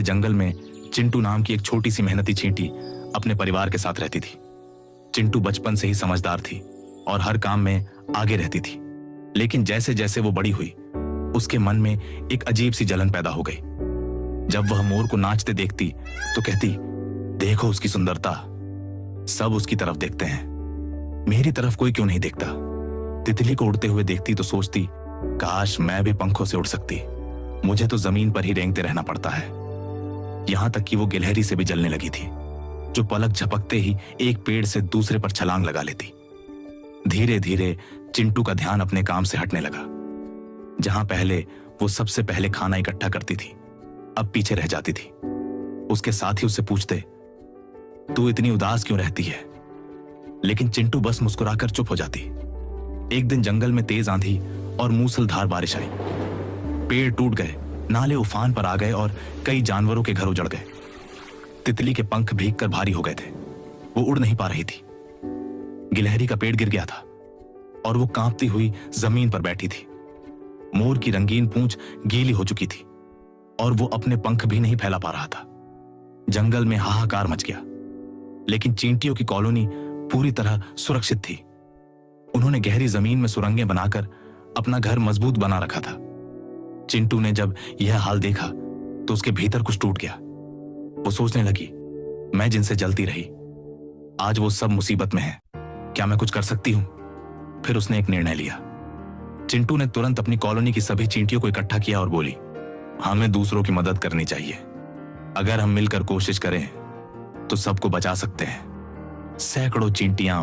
जंगल में चिंटू नाम की एक छोटी सी मेहनती चींटी अपने परिवार के साथ रहती थी। चिंटू बचपन से ही समझदार थी और हर काम में आगे रहती थी। लेकिन जैसे जैसे वो बड़ी हुई, उसके मन में एक अजीब सी जलन पैदा हो गई। जब वह मोर को नाचते देखती तो कहती, देखो उसकी सुंदरता, सब उसकी तरफ देखते हैं, मेरी तरफ कोई क्यों नहीं देखता। तितली को उड़ते हुए देखती तो सोचती, काश मैं भी पंखों से उड़ सकती, मुझे तो जमीन पर ही रेंगते रहना पड़ता है। यहां तक कि वो गिलहरी से भी जलने लगी थी, जो पलक झपकते ही एक पेड़ से दूसरे पर छलांग लगा लेती। धीरे धीरे चिंटू का ध्यान अपने काम से हटने लगा। जहां पहले वो सबसे पहले खाना इकट्ठा करती थी, अब पीछे रह जाती थी। उसके साथी उससे पूछते, तू इतनी उदास क्यों रहती है? लेकिन चिंटू बस मुस्कुराकर चुप हो जाती। एक दिन जंगल में तेज आंधी और मूसलधार बारिश आई। पेड़ टूट गए, नाले उफान पर आ गए और कई जानवरों के घर उजड़ गए। तितली के पंख भीगकर भारी हो गए थे, वो उड़ नहीं पा रही थी। गिलहरी का पेड़ गिर गया था और वो कांपती हुई जमीन पर बैठी थी। मोर की रंगीन पूंछ गीली हो चुकी थी और वो अपने पंख भी नहीं फैला पा रहा था। जंगल में हाहाकार मच गया, लेकिन चींटियों की कॉलोनी पूरी तरह सुरक्षित थी। उन्होंने गहरी जमीन में सुरंगें बनाकर अपना घर मजबूत बना रखा था। चिंटू ने जब यह हाल देखा तो उसके भीतर कुछ टूट गया। वो सोचने लगी, मैं जिनसे जलती रही, आज वो सब मुसीबत में है, क्या मैं कुछ कर सकती हूं? फिर उसने एक निर्णय लिया। चिंटू ने तुरंत अपनी कॉलोनी की सभी चींटियों को इकट्ठा किया और बोली, हमें दूसरों की मदद करनी चाहिए। अगर हम मिलकर कोशिश करें तो सबको बचा सकते हैं। सैकड़ों चींटियां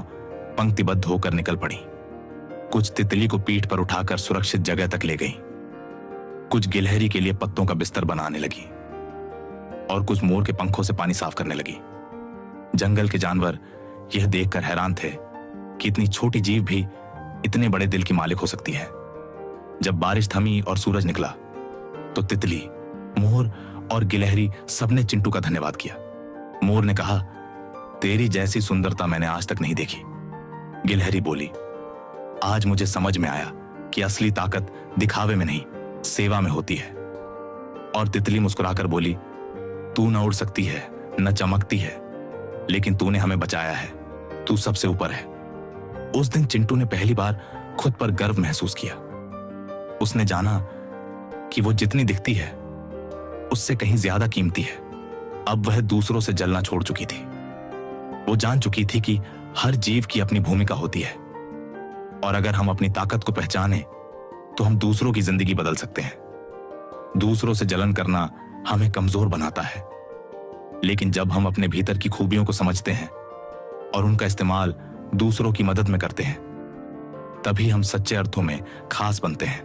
पंक्तिबद्ध होकर निकल पड़ी। कुछ तितली को पीठ पर उठाकर सुरक्षित जगह तक ले गईं। कुछ गिलहरी के लिए पत्तों का बिस्तर बनाने लगी और कुछ मोर के पंखों से पानी साफ करने लगी। जंगल के जानवर यह देखकर हैरान थे कि इतनी छोटी जीव भी इतने बड़े दिल की मालिक हो सकती है। जब बारिश थमी और सूरज निकला तो तितली, मोर और गिलहरी सबने चिंटू का धन्यवाद किया। मोर ने कहा, तेरी जैसी सुंदरता मैंने आज तक नहीं देखी। गिलहरी बोली, आज मुझे समझ में आया कि असली ताकत दिखावे में नहीं, सेवा में होती है। और तितली मुस्कुराकर बोली, तू न उड़ सकती है, न चमकती है, लेकिन तूने हमें बचाया है, तू सबसे ऊपर है। उस दिन चिंटू ने पहली बार खुद पर गर्व महसूस किया। उसने जाना कि वो जितनी दिखती है उससे कहीं ज्यादा कीमती है। अब वह दूसरों से जलना छोड़ चुकी थी। वो जान चुकी थी कि हर जीव की अपनी भूमिका होती है और अगर हम अपनी ताकत को पहचाने तो हम दूसरों की जिंदगी बदल सकते हैं। दूसरों से जलन करना हमें कमजोर बनाता है, लेकिन जब हम अपने भीतर की खूबियों को समझते हैं और उनका इस्तेमाल दूसरों की मदद में करते हैं, तभी हम सच्चे अर्थों में खास बनते हैं।